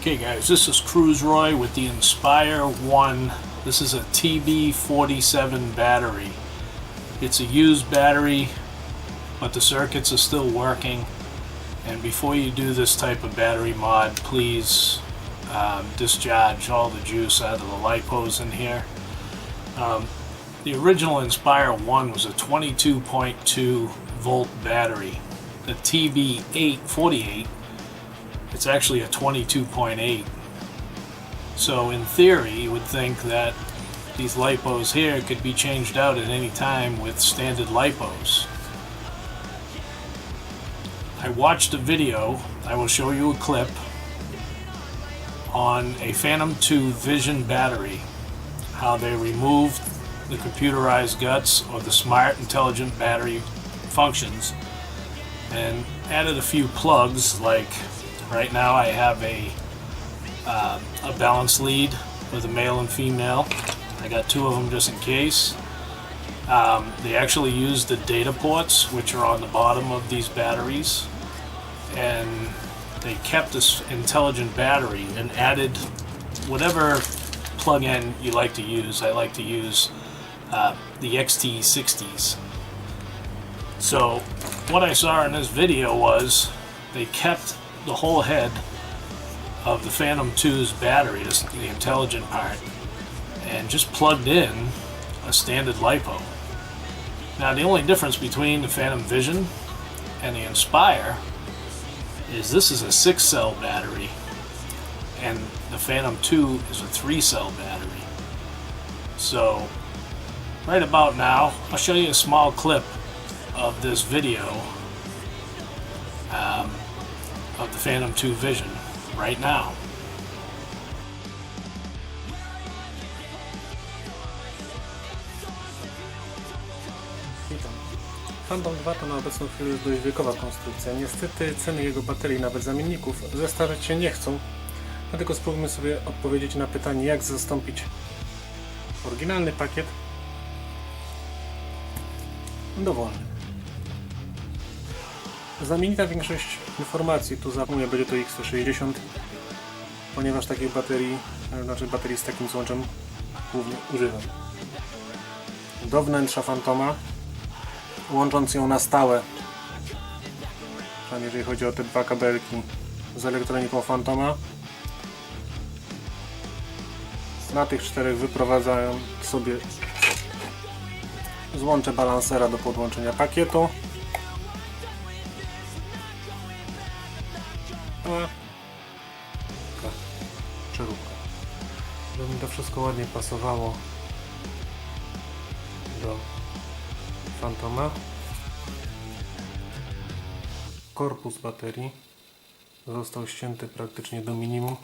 Okay guys, this is Cruise Roy with the Inspire 1. This is a TB47 battery. It's a used battery, but the circuits are still working. And before you do this type of battery mod, please discharge all the juice out of the lipos in here. The original Inspire 1 was a 22.2 volt battery. The TB48, it's actually a 22.8. So in theory, you would think that these lipos here could be changed out at any time with standard lipos. I watched a video, I will show you a clip, on a Phantom 2 Vision battery, how they removed the computerized guts or the smart intelligent battery functions and added a few plugs. Like right now I have a balance lead with a male and female. I got two of them just in case. They actually use the data ports, which are on the bottom of these batteries, and they kept this intelligent battery and added whatever plug-in you like to use. I like to use the XT60s. So what I saw in this video was they kept the whole head of the Phantom 2's battery, the intelligent part, and just plugged in a standard lipo. Now the only difference between the Phantom Vision and the Inspire is this is a 6-cell battery and the Phantom 2 is a 3-cell battery. So right about now I'll show you a small clip of this video of the Phantom 2 Vision right now. Witam. Phantom 2 to na obecną chwilę jest dość wiekowa konstrukcja. Niestety ceny jego baterii, nawet zamienników, zestawiać się nie chcą. Dlatego spróbujmy sobie odpowiedzieć na pytanie, jak zastąpić oryginalny pakiet dowolnym. Znamienita większość informacji tu zapomnę, będzie to X160, ponieważ takiej baterii, baterii z takim złączem głównie używam. Do wnętrza Phantoma, łącząc ją na stałe, przynajmniej jeżeli chodzi o te dwa kabelki z elektroniką Phantoma, na tych czterech wyprowadzają sobie złącze balansera do podłączenia pakietu. Przeróbka. Żeby mi to wszystko ładnie pasowało do Phantoma. Korpus baterii został ścięty praktycznie do minimum,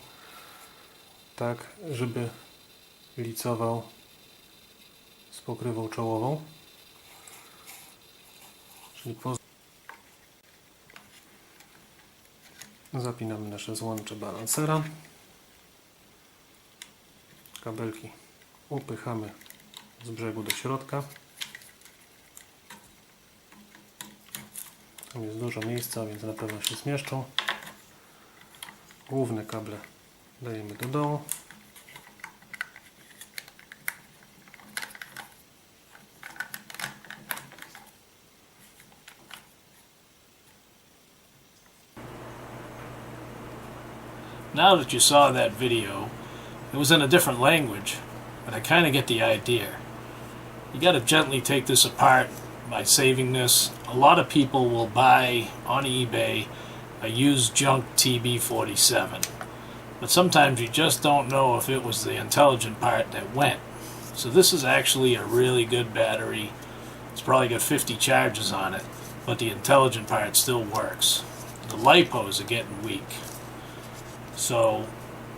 tak żeby licował z pokrywą czołową. Czyli zapinamy nasze złącze balansera. Kabelki upychamy z brzegu do środka. Tam jest dużo miejsca, więc na pewno się zmieszczą. Główne kable dajemy do dołu. Now that you saw that video, it was in a different language, but I kind of get the idea. You got to gently take this apart by saving this. A lot of people will buy on eBay a used junk TB47, but sometimes you just don't know if it was the intelligent part that went. So this is actually a really good battery. It's probably got 50 charges on it, but the intelligent part still works. The lipos are getting weak. So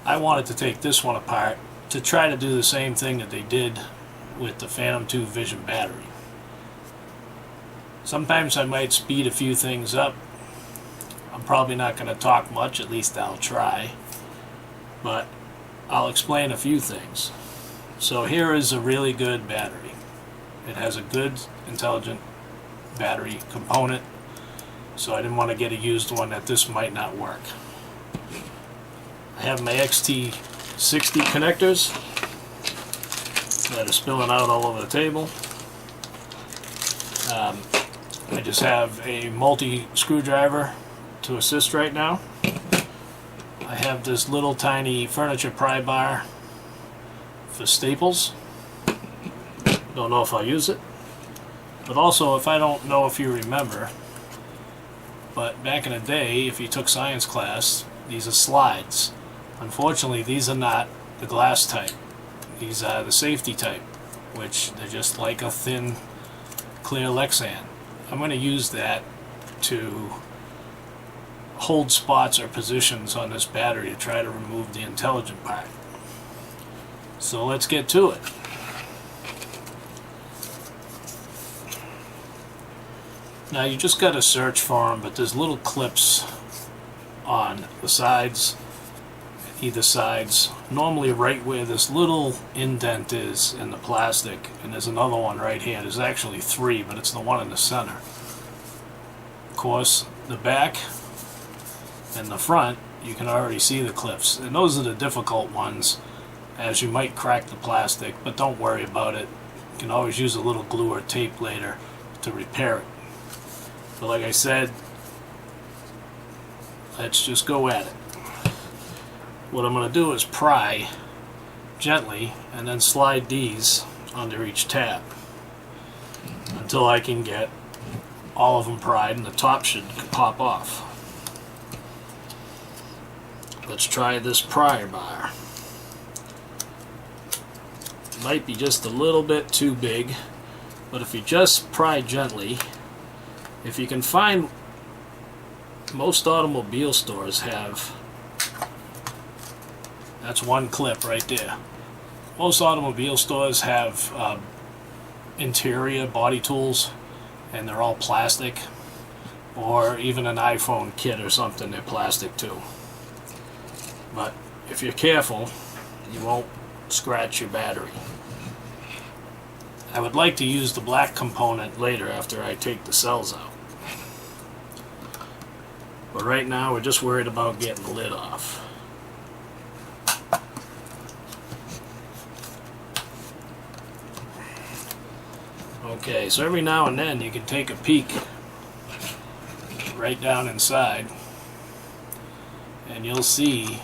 I wanted to take this one apart to try to do the same thing that they did with the Phantom 2 Vision battery. Sometimes I might speed a few things up. I'm probably not going to talk much, at least I'll try. But I'll explain a few things. So here is a really good battery. It has a good intelligent battery component. So I didn't want to get a used one that this might not work. I have my XT60 connectors that are spilling out all over the table. I just have a multi-screwdriver to assist right now. I have this little tiny furniture pry bar for staples. Don't know if I'll use it. But also, if I don't know if you remember, but back in the day, if you took science class, these are slides. Unfortunately, these are not the glass type. These are the safety type, which they're just like a thin, clear Lexan. I'm going to use that to hold spots or positions on this battery to try to remove the intelligent part. So let's get to it. Now you just got to search for them, but there's little clips on the sides, either sides, normally right where this little indent is in the plastic, and there's another one right here. There's actually three, but it's the one in the center. Of course, the back and the front, you can already see the clips, and those are the difficult ones, as you might crack the plastic, but don't worry about it. You can always use a little glue or tape later to repair it. But like I said, let's just go at it. What I'm going to do is pry gently and then slide these under each tab until I can get all of them pried and the top should pop off. Let's try this pry bar. Might be just a little bit too big, but if you just pry gently, if you can find, most automobile stores have, that's one clip right there. Most automobile stores have interior body tools, and they're all plastic, or even an iPhone kit or something, they're plastic too. But if you're careful, you won't scratch your battery. I would like to use the black component later after I take the cells out. But right now we're just worried about getting the lid off. Okay, so every now and then you can take a peek right down inside and you'll see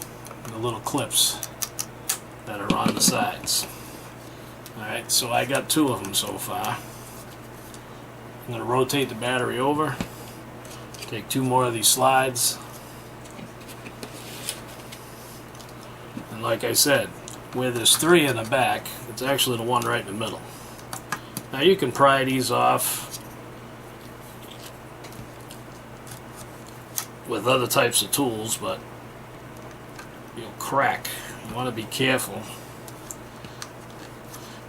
the little clips that are on the sides. Alright, so I got two of them so far. I'm going to rotate the battery over, take two more of these slides, and like I said, where there's three in the back, it's actually the one right in the middle. Now you can pry these off with other types of tools, but you'll crack. You want to be careful.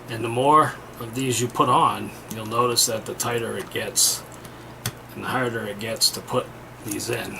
And the more of these you put on, you'll notice that the tighter it gets and the harder it gets to put these in.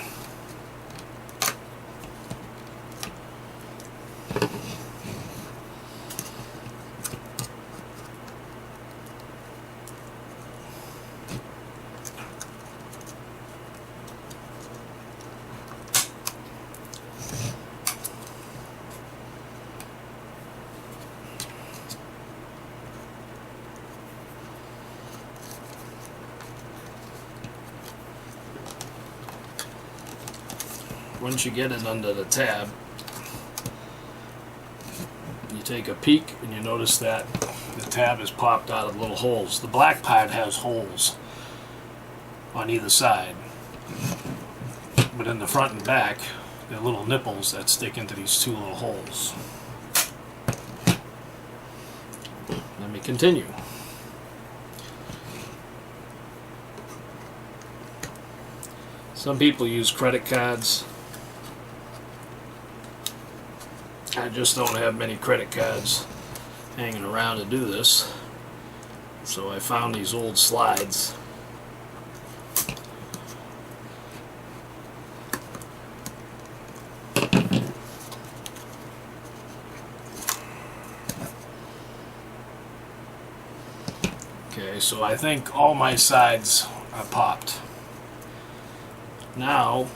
Once you get it under the tab, you take a peek and you notice that the tab is popped out of little holes. The black part has holes on either side, but in the front and back there are little nipples that stick into these two little holes. Let me continue. Some people use credit cards. I just don't have many credit cards hanging around to do this, so I found these old slides. Okay, so I think all my sides are popped. Now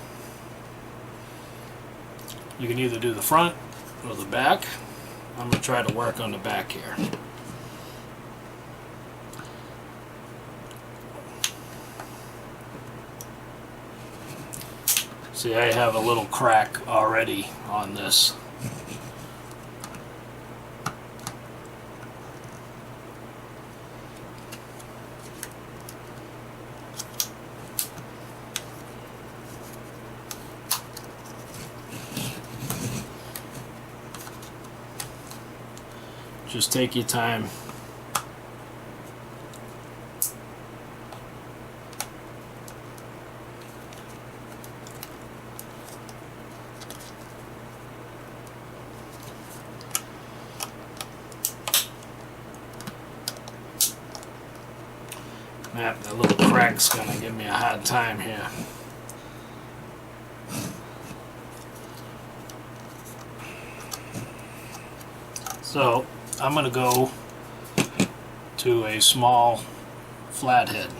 You can either do the front or the back. I'm going to try to work on the back here. See, I have a little crack already on this. Just take your time. That little crack's gonna give me a hard time here. So I'm going to go to a small flathead.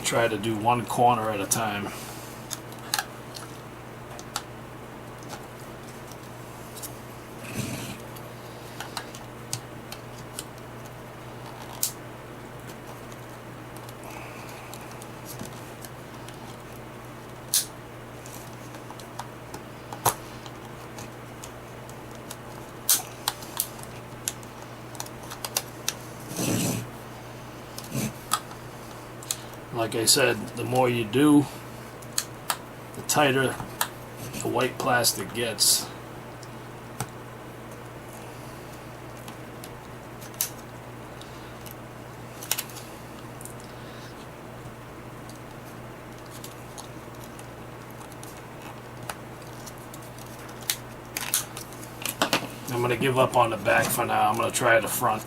Try to do one corner at a time. Like I said, the more you do, the tighter the white plastic gets. I'm going to give up on the back for now. I'm going to try the front.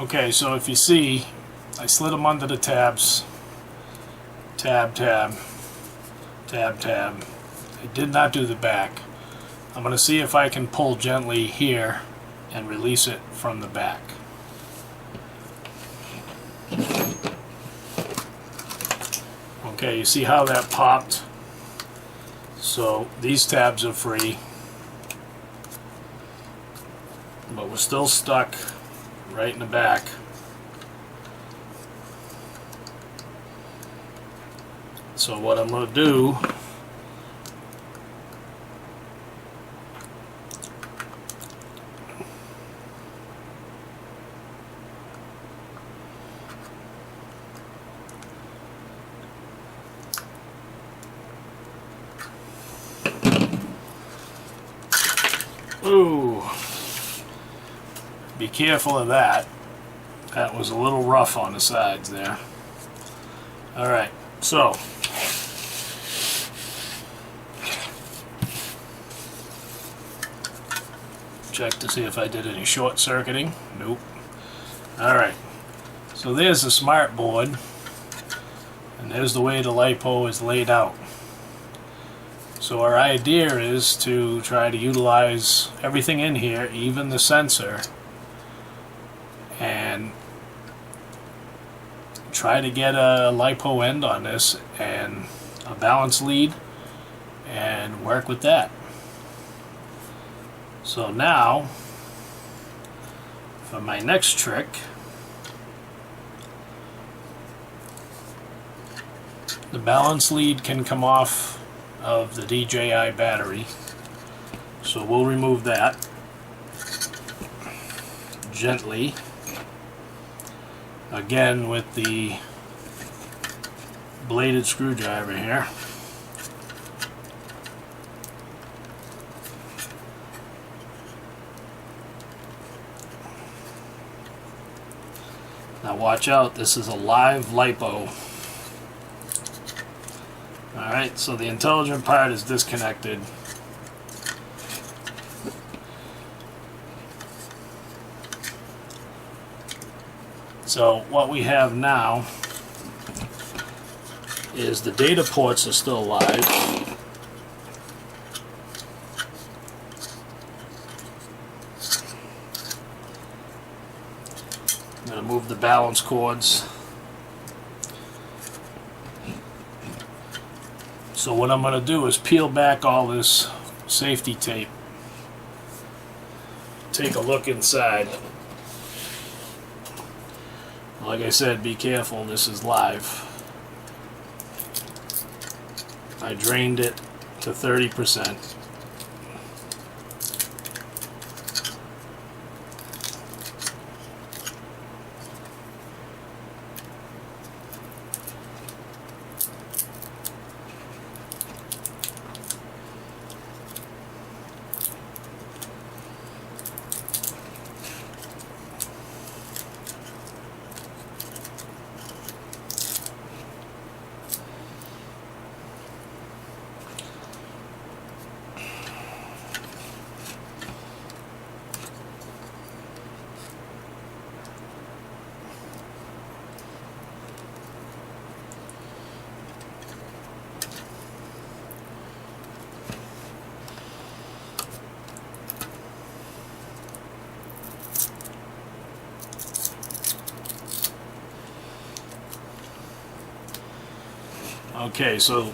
Okay, so if you see, I slid them under the tabs. Tab, tab, tab, tab. I did not do the back. I'm going to see if I can pull gently here and release it from the back. Okay, you see how that popped? So these tabs are free, but we're still stuck right in the back. So what I'm going to do, ooh, be careful of that. That was a little rough on the sides there. Alright, so check to see if I did any short circuiting. Nope. Alright, so there's the smart board, and there's the way the lipo is laid out. So our idea is to try to utilize everything in here, even the sensor, and try to get a lipo end on this and a balance lead and work with that. So now for my next trick, the balance lead can come off of the DJI battery, so we'll remove that gently, again with the bladed screwdriver here. Now watch out, this is a live lipo. Alright, so the intelligent part is disconnected. So what we have now is the data ports are still live. I'm going to move the balance cords. So what I'm going to do is peel back all this safety tape. Take a look inside. Like I said, be careful, this is live. I drained it to 30%. Okay, so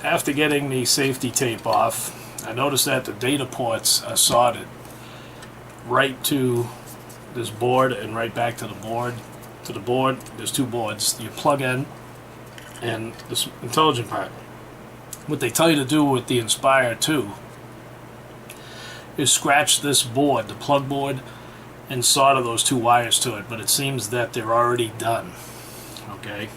after getting the safety tape off, I noticed that the data ports are soldered right to this board and right back to the board. To the board, there's two boards. You plug in and this intelligent part. What they tell you to do with the Inspire 2 is scratch this board, the plug board, and solder those two wires to it, but it seems that they're already done. Okay.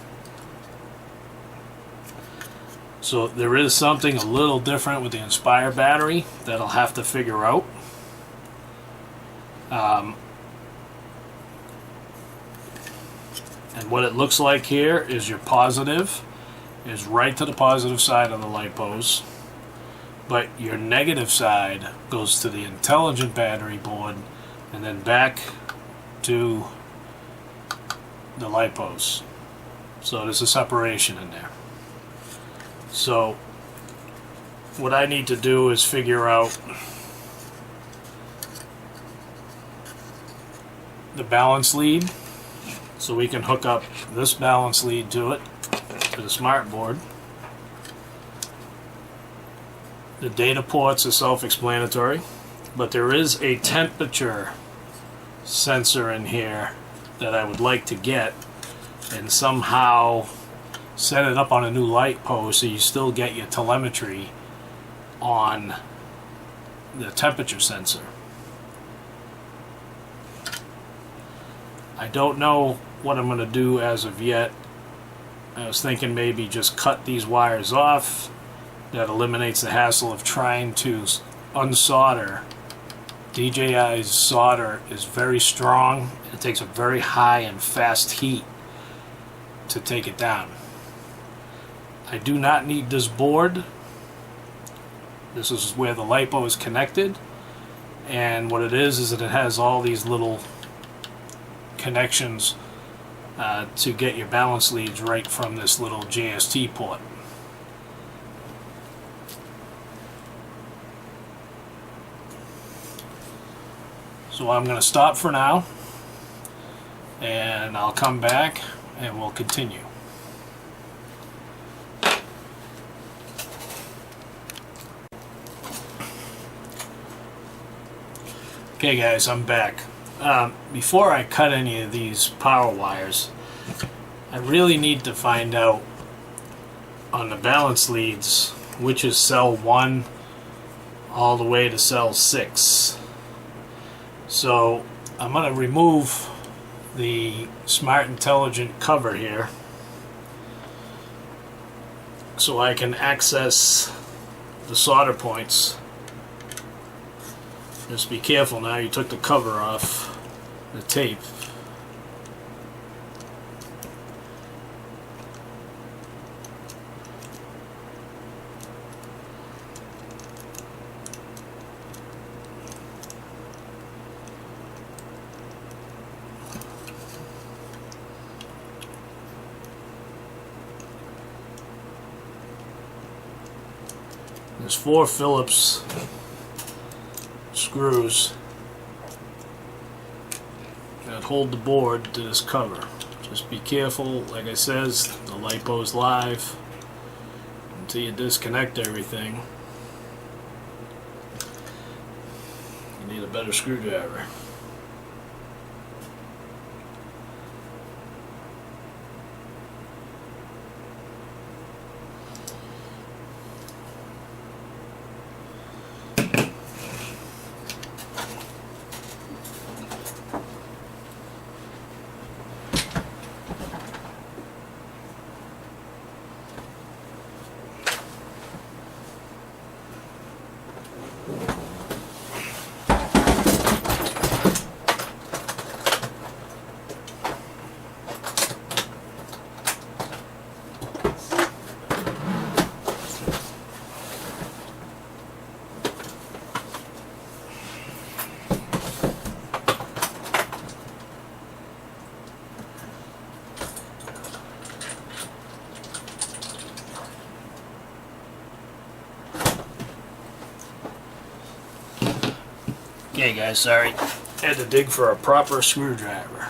So there is something a little different with the Inspire battery that I'll have to figure out. And what it looks like here is your positive is right to the positive side of the lipos, but your negative side goes to the intelligent battery board and then back to the lipos. So there's a separation in there. So what I need to do is figure out the balance lead so we can hook up this balance lead to it, to the smart board. The data ports are self-explanatory, but there is a temperature sensor in here that I would like to get and somehow set it up on a new light post so you still get your telemetry on the temperature sensor. I don't know what I'm going to do as of yet. I was thinking maybe just cut these wires off. That eliminates the hassle of trying to unsolder. DJI's solder is very strong. It takes a very high and fast heat to take it down. I do not need this board. This is where the lipo is connected, and what it is that it has all these little connections to get your balance leads right from this little JST port. So I'm going to stop for now, and I'll come back and we'll continue. Okay guys, I'm back. Before I cut any of these power wires, I really need to find out on the balance leads which is cell 1 all the way to cell 6. So I'm going to remove the Smart Intelligent cover here so I can access the solder points. Just be careful now, you took the cover off the tape. There's 4 Phillips screws that hold the board to this cover. Just be careful, like I says, the lipo's live until you disconnect everything. You need a better screwdriver. Okay guys, sorry. Had to dig for a proper screwdriver.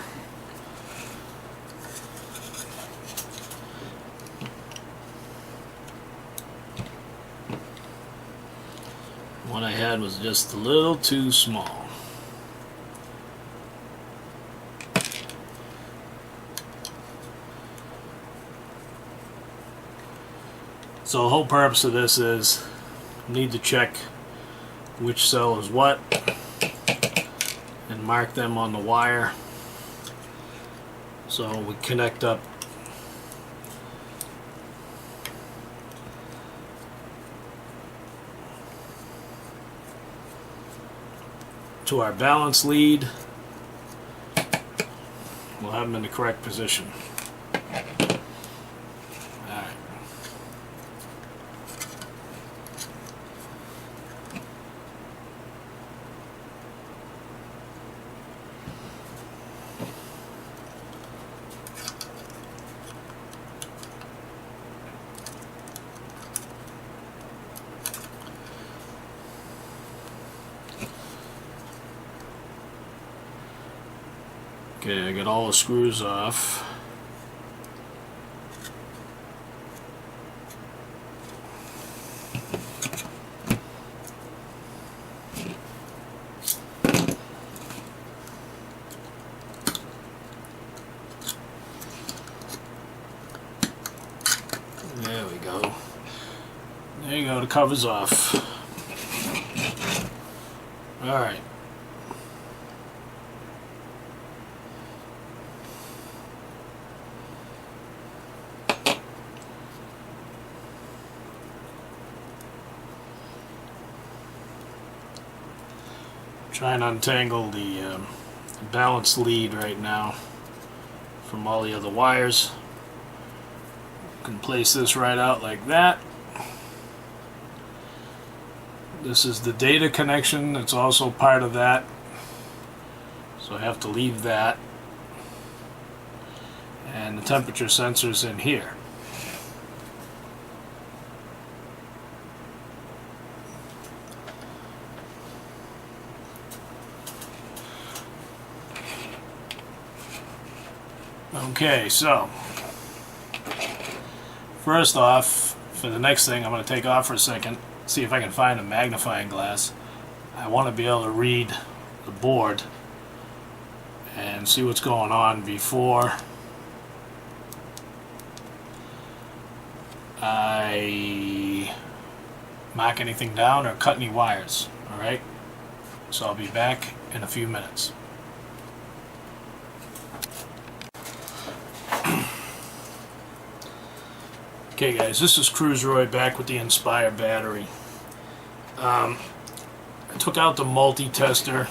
One I had was just a little too small. So the whole purpose of this is you need to check which cell is what and mark them on the wire so we connect up to our balance lead. We'll have them in the correct position. Alright. Okay, I got all the screws off. There we go. There you go, the cover's off. Alright. Trying to untangle the balance lead right now from all the other wires. Can place this right out like that. This is the data connection that's also part of that, so I have to leave that, and the temperature sensor's in here. Okay, so first off, for the next thing, I'm going to take off for a second, see if I can find a magnifying glass. I want to be able to read the board and see what's going on before I mark anything down or cut any wires. Alright, so I'll be back in a few minutes. Okay guys, this is Cruiseroy back with the Inspire battery. I took out the multi-tester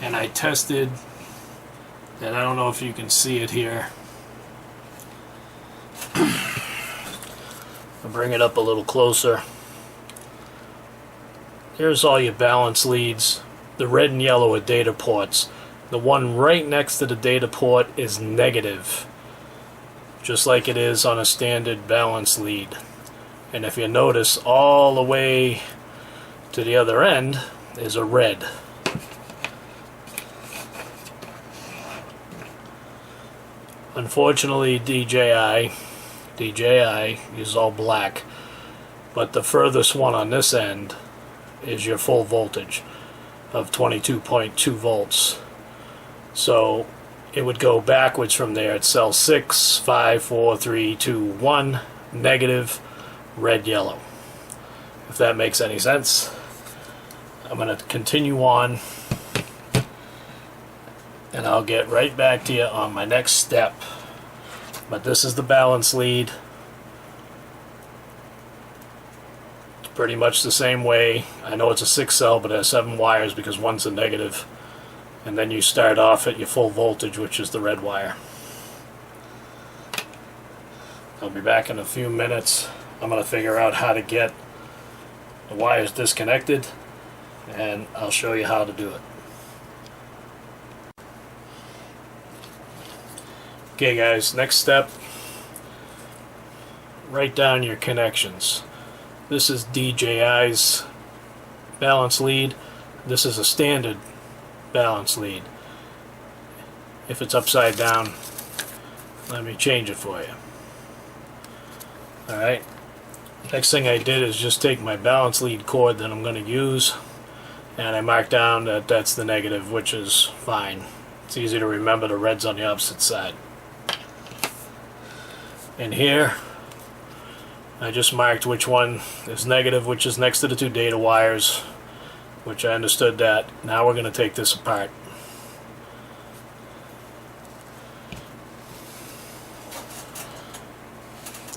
and I tested that. I don't know if you can see it here. I'll bring it up a little closer. Here's all your balance leads. The red and yellow are data ports. The one right next to the data port is negative, just like it is on a standard balance lead. And if you notice, all the way to the other end is a red. Unfortunately, DJI is all black, but the furthest one on this end is your full voltage of 22.2 volts. So it would go backwards from there. It's cell 6, 5, 4, 3, 2, 1, negative, red, yellow. If that makes any sense. I'm going to continue on, and I'll get right back to you on my next step. But this is the balance lead. It's pretty much the same way. I know it's a 6 cell, but it has 7 wires because one's a negative. And then you start off at your full voltage, which is the red wire. I'll be back in a few minutes. I'm going to figure out how to get the wires disconnected, and I'll show you how to do it. Okay guys, next step, write down your connections. This is DJI's balance lead. This is a standard balance lead. If it's upside down, let me change it for you. Alright, next thing I did is just take my balance lead cord that I'm going to use, and I marked down that that's the negative, which is fine. It's easy to remember. The red's on the opposite side. And here I just marked which one is negative, which is next to the 2 data wires, which I understood that. Now we're going to take this apart.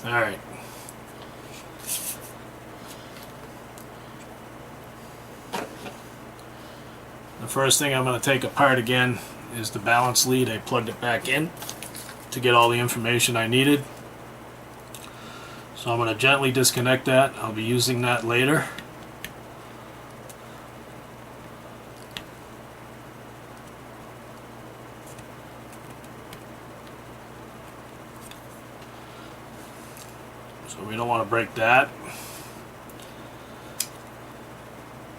Alright. The first thing I'm going to take apart again is the balance lead. I plugged it back in to get all the information I needed. So I'm going to gently disconnect that. I'll be using that later. So we don't want to break that.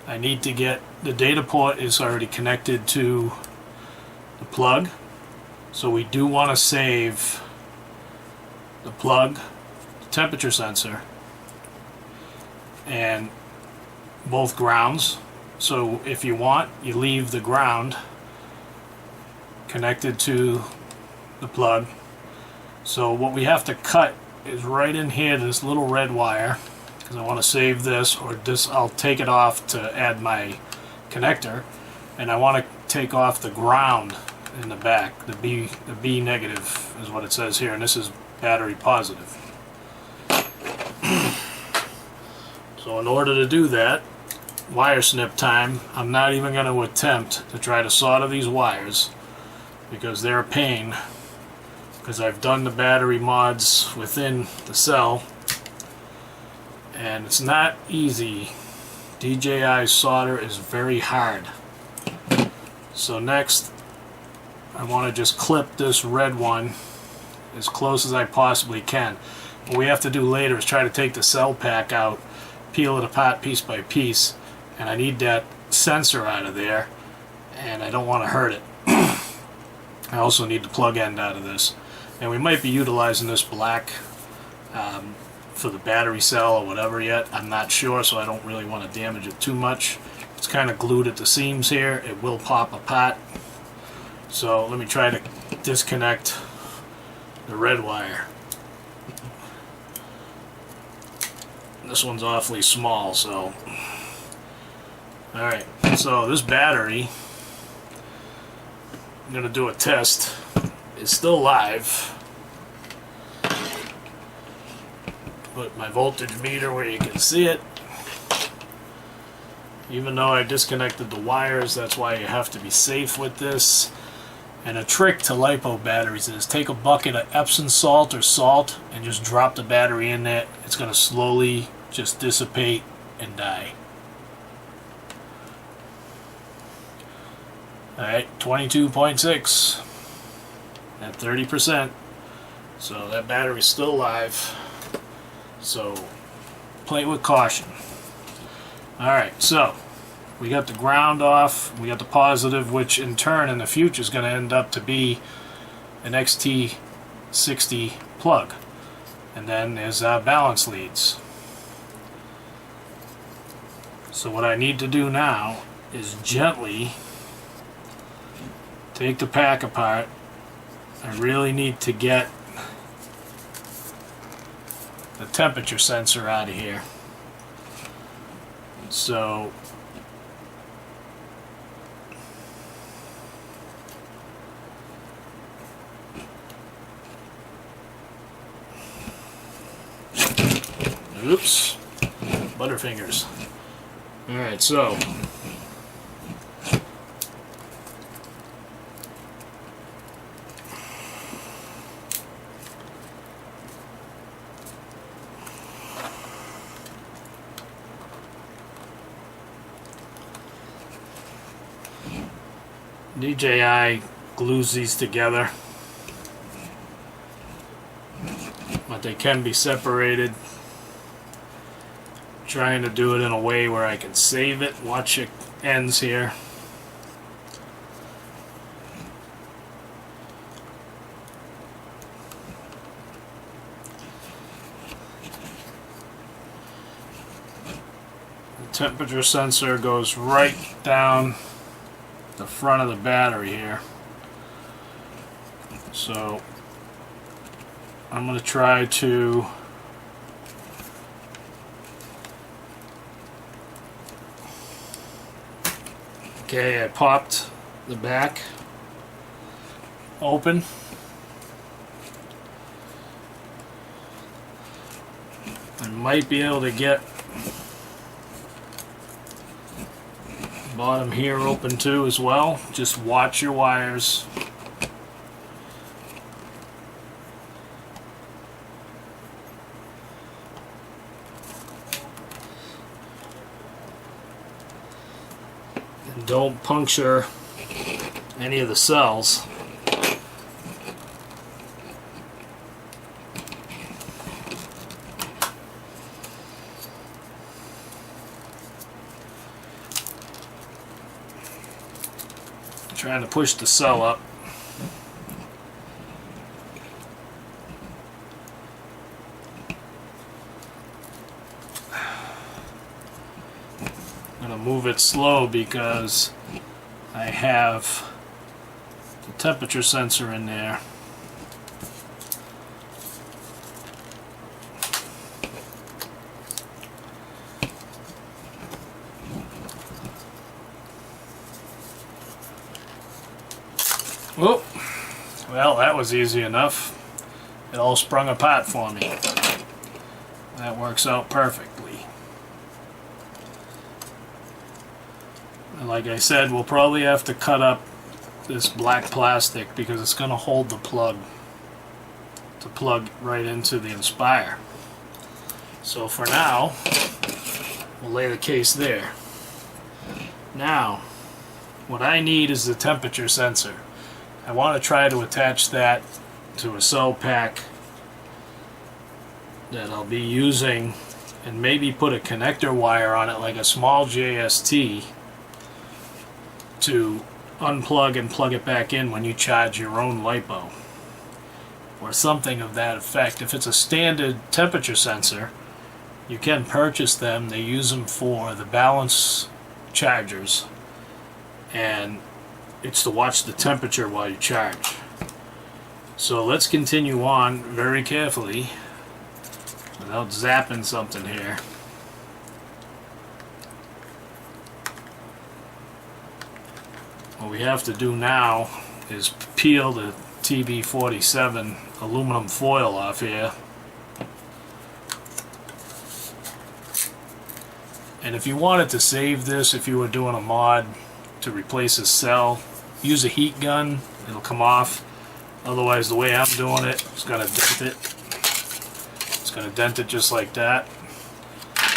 I need to get the data port is already connected to the plug, so we do want to save the plug, the temperature sensor, and both grounds. So if you want, you leave the ground connected to the plug. So what we have to cut is right in here, this little red wire, because I want to save this, or this I'll take it off to add my connector, and I want to take off the ground in the back. The B negative is what it says here, and this is battery positive. So in order to do that, wire snip time, I'm not even going to attempt to try to solder these wires because they're a pain, because I've done the battery mods within the cell and it's not easy. DJI solder is very hard. So next I want to just clip this red one as close as I possibly can. What we have to do later is try to take the cell pack out, peel it apart piece by piece, and I need that sensor out of there, and I don't want to hurt it. I also need the plug end out of this, and we might be utilizing this black for the battery cell or whatever yet. I'm not sure, so I don't really want to damage it too much. It's kind of glued at the seams here. It will pop apart. So let me try to disconnect the red wire. This one's awfully small, so alright, so this battery, I'm going to do a test. It's still live. Put my voltage meter where you can see it. Even though I disconnected the wires, that's why you have to be safe with this. And a trick to lipo batteries is take a bucket of Epsom salt or salt and just drop the battery in there. It's going to slowly just dissipate and die. Alright, 22.6 at 30%. So that battery's still live. So play with caution. Alright, so we got the ground off, we got the positive, which in turn in the future is going to end up to be an XT60 plug. And then there's our balance leads. So what I need to do now is gently take the pack apart. I really need to get the temperature sensor out of here. So oops, butterfingers. Alright, so DJI glues these together, but they can be separated. Trying to do it in a way where I can save it. Watch it ends here. The temperature sensor goes right down the front of the battery here. So I'm going to try to okay, I popped the back open. I might be able to get the bottom here open too as well. Just watch your wires. Don't puncture any of the cells. Trying to push the cell up. I'm going to move it slow because I have the temperature sensor in there. Oh, well, that was easy enough. It all sprung apart for me. That works out perfectly. And like I said, we'll probably have to cut up this black plastic because it's going to hold the plug to plug right into the Inspire. So for now, we'll lay the case there. Now, what I need is the temperature sensor. I want to try to attach that to a cell pack that I'll be using and maybe put a connector wire on it like a small JST to unplug and plug it back in when you charge your own lipo or something of that effect. If it's a standard temperature sensor, you can purchase them. They use them for the balance chargers, and it's to watch the temperature while you charge. So let's continue on very carefully without zapping something here. What we have to do now is peel the TB47 aluminum foil off here. And if you wanted to save this, if you were doing a mod to replace a cell, use a heat gun, it'll come off. Otherwise, the way I'm doing it, it's going to dent it. It's going to dent it just like that.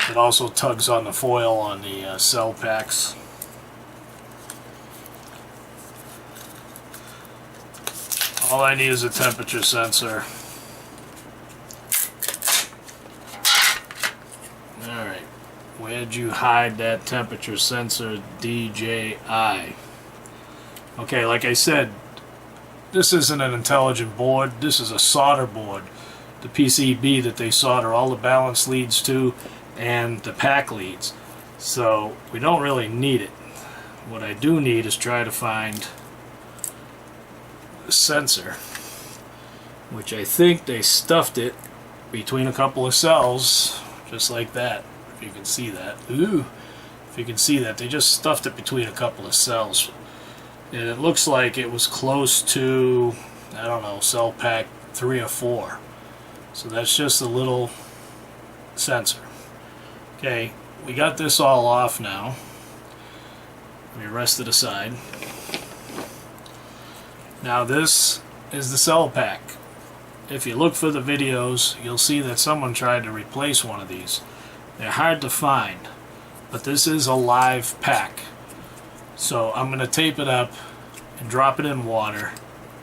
It also tugs on the foil on the cell packs. All I need is a temperature sensor. Did you hide that temperature sensor, DJI? Okay, like I said, this isn't an intelligent board. This is a solder board. The PCB that they solder all the balance leads to and the pack leads. So we don't really need it. What I do need is try to find the sensor, which I think they stuffed it between a couple of cells, just like that. If you can see that. Ooh, if you can see that, they just stuffed it between a couple of cells. And it looks like it was close to, I don't know, cell pack 3 or 4. So that's just a little sensor. Okay, we got this all off now. Let me rest it aside. Now this is the cell pack. If you look for the videos, you'll see that someone tried to replace one of these. They're hard to find, but this is a live pack. So I'm going to tape it up and drop it in water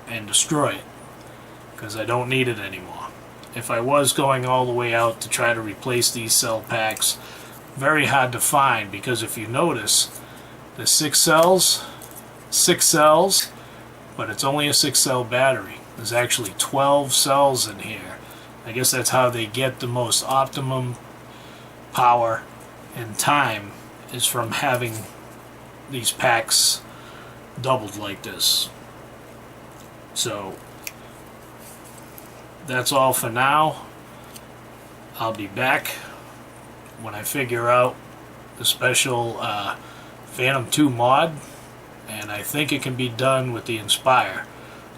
and destroy it, because I don't need it anymore. If I was going all the way out to try to replace these cell packs, very hard to find, because if you notice, there's 6 cells, but it's only a 6-cell battery. There's actually 12 cells in here. I guess that's how they get the most optimum power and time, is from having these packs doubled like this. So that's all for now. I'll be back when I figure out the special Phantom 2 mod, and I think it can be done with the Inspire,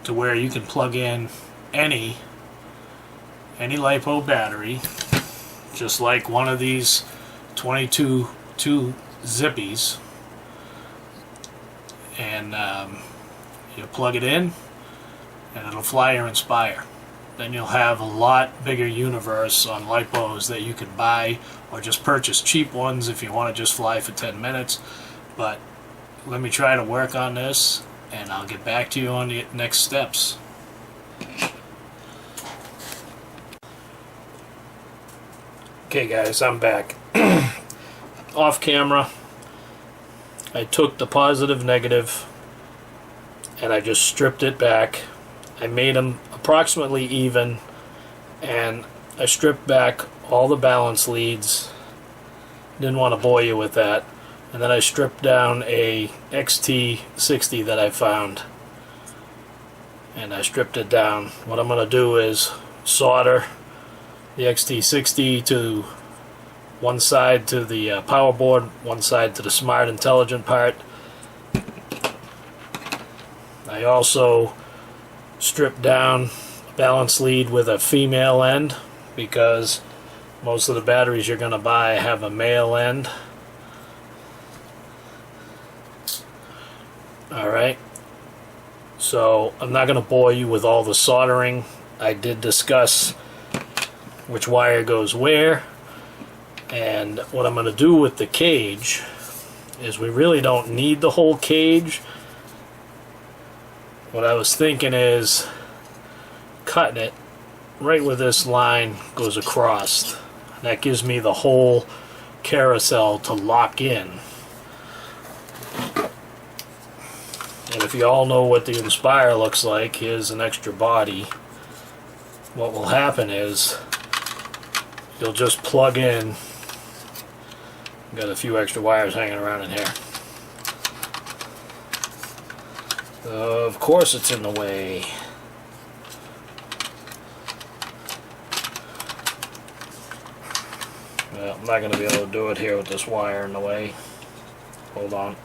to where you can plug in any LiPo battery, just like one of these 22 zippies, and you plug it in and it'll fly your Inspire. Then you'll have a lot bigger universe on LiPos that you can buy, or just purchase cheap ones if you want to just fly for 10 minutes. But let me try to work on this, and I'll get back to you on the next steps. Okay guys, I'm back. Off camera, I took the positive negative and I just stripped it back. I made them approximately even, and I stripped back all the balance leads. Didn't want to bore you with that. And then I stripped down a XT60 that I found, and I stripped it down. What I'm going to do is solder the XT60 to one side to the power board, one side to the smart intelligent part. I also stripped down a balance lead with a female end, because most of the batteries you're going to buy have a male end. Alright, so I'm not going to bore you with all the soldering. I did discuss which wire goes where, and what I'm going to do with the cage is, we really don't need the whole cage. What I was thinking is cutting it right where this line goes across. That gives me the whole carousel to lock in. And if you all know what the Inspire looks like, here's an extra body. What will happen is, you'll just plug in. Got a few extra wires hanging around in here. Of course it's in the way. Well, I'm not going to be able to do it here with this wire in the way. Hold on.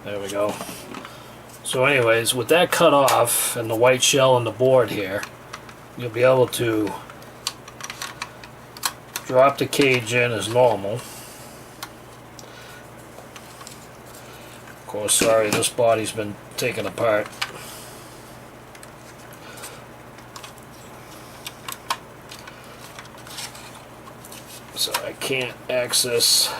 There we go. So anyways, with that cut off and the white shell on the board here, you'll be able to drop the cage in as normal. Of course, sorry, this body's been taken apart. So I can't access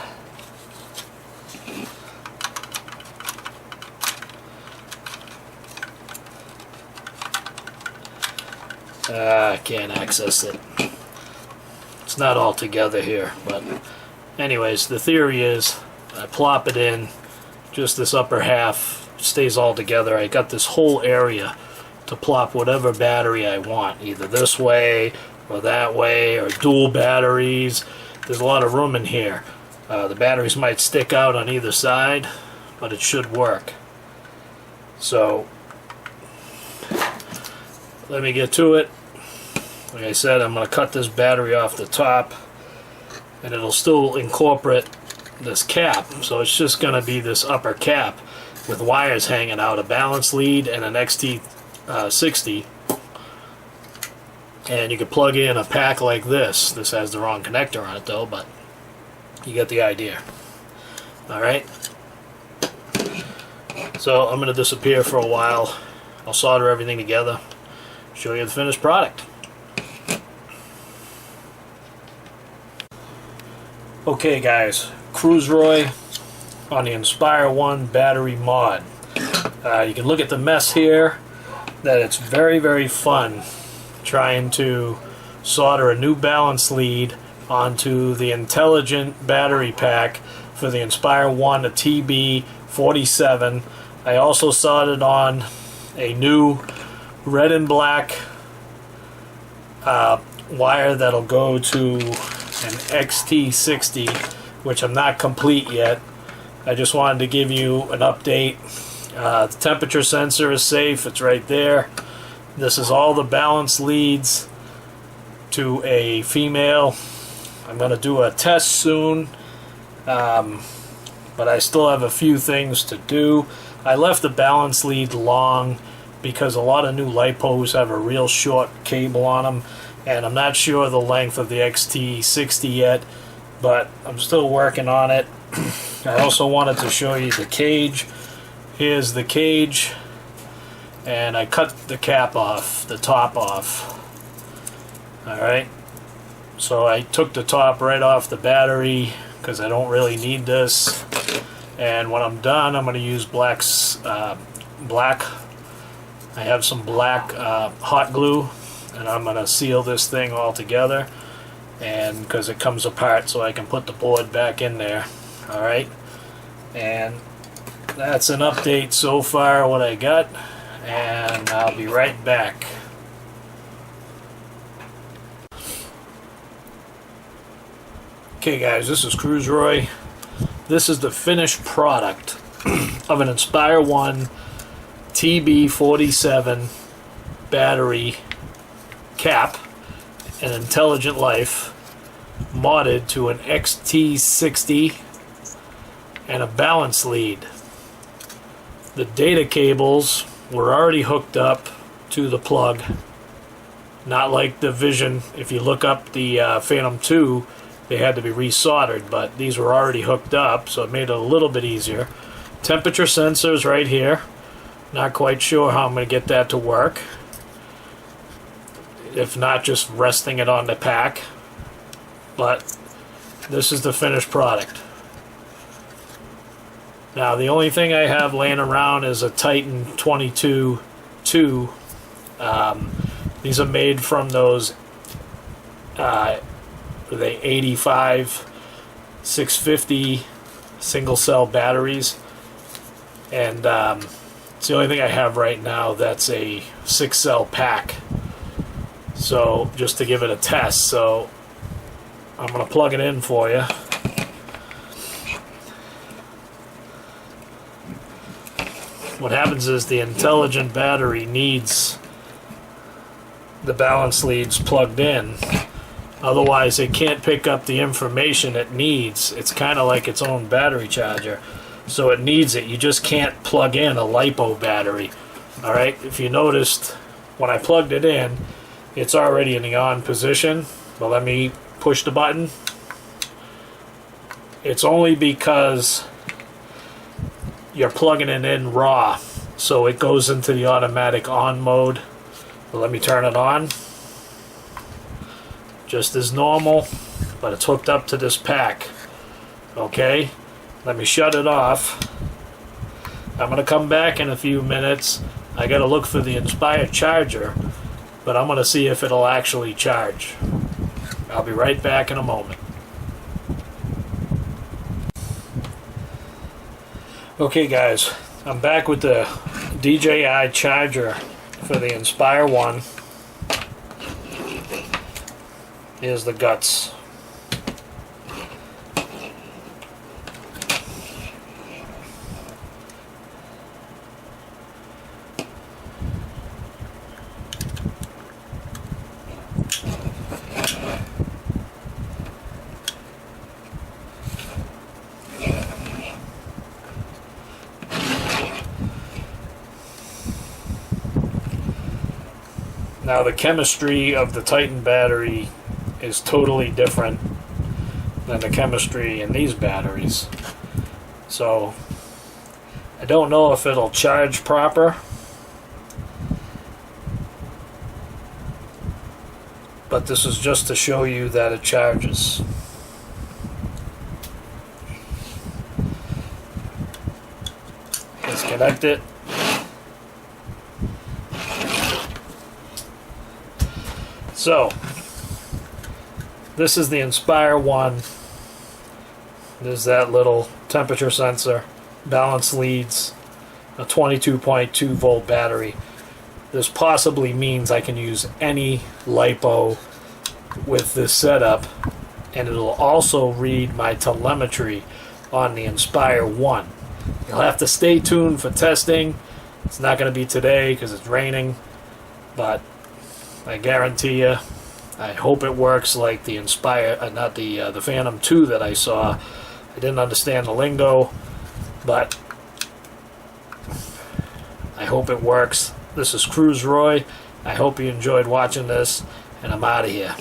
I can't access it. It's not all together here, but anyways, the theory is I plop it in, just this upper half stays all together. I got this whole area to plop whatever battery I want, either this way or that way, or dual batteries. There's a lot of room in here. The batteries might stick out on either side, but it should work. So let me get to it. Like I said, I'm going to cut this battery off the top, and it'll still incorporate this cap. So it's just going to be this upper cap with wires hanging out, a balance lead and an XT60. And you can plug in a pack like this. This has the wrong connector on it though, but you get the idea. Alright. So I'm going to disappear for a while. I'll solder everything together, show you the finished product. Okay guys, Cruiseroy on the Inspire 1 battery mod. You can look at the mess here, that it's very, very fun trying to solder a new balance lead onto the intelligent battery pack for the Inspire 1, a TB47. I also soldered on a new red and black wire that'll go to an XT60, which I'm not complete yet. I just wanted to give you an update. The temperature sensor is safe, it's right there. This is all the balance leads to a female. I'm going to do a test soon, but I still have a few things to do. I left the balance lead long because a lot of new lipos have a real short cable on them, and I'm not sure the length of the XT60 yet, but I'm still working on it. I also wanted to show you the cage. Here's the cage, and I cut the cap off, the top off. Alright, so I took the top right off the battery because I don't really need this, and when I'm done I'm going to use black. I have some black hot glue, and I'm going to seal this thing all together, and because it comes apart, so I can put the board back in there. Alright, and that's an update so far what I got, and I'll be right back. Okay guys, this is Cruiseroy. This is the finished product of an Inspire 1 TB47 battery cap, an Intelligent Life, modded to an XT60 and a balance lead. The data cables were already hooked up to the plug, not like the Vision. If you look up the Phantom 2, they had to be resoldered, but these were already hooked up, so it made it a little bit easier. Temperature sensors right here. Not quite sure how I'm going to get that to work, if not just resting it on the pack, but this is the finished product. Now the only thing I have laying around is a Titan 22-2. These are made from those the 85 650 single cell batteries, and it's the only thing I have right now that's a 6-cell pack, so just to give it a test. So I'm going to plug it in for you. What happens is the intelligent battery needs the balance leads plugged in, otherwise it can't pick up the information it needs. It's kind of like its own battery charger, so it needs it. You just can't plug in a lipo battery. Alright, if you noticed when I plugged it in, it's already in the on position, but let me push the button. It's only because you're plugging it in raw, so it goes into the automatic on mode. But let me turn it on. Just as normal, but it's hooked up to this pack. Okay, let me shut it off. I'm going to come back in a few minutes. I got to look for the Inspire charger, but I'm going to see if it'll actually charge. I'll be right back in a moment. Okay guys, I'm back with the DJI charger for the Inspire 1. Here's the guts. Now the chemistry of the Titan battery is totally different than the chemistry in these batteries. So I don't know if it'll charge proper, but this is just to show you that it charges. Disconnect it. So, this is the Inspire 1. There's that little temperature sensor, balance leads, a 22.2 volt battery. This possibly means I can use any lipo with this setup, and it'll also read my telemetry on the Inspire 1. You'll have to stay tuned for testing. It's not going to be today because it's raining, but I guarantee you, I hope it works like the Inspire, not the Phantom 2 that I saw. I didn't understand the lingo, but I hope it works. This is Cruz Roy. I hope you enjoyed watching this, and I'm out of here.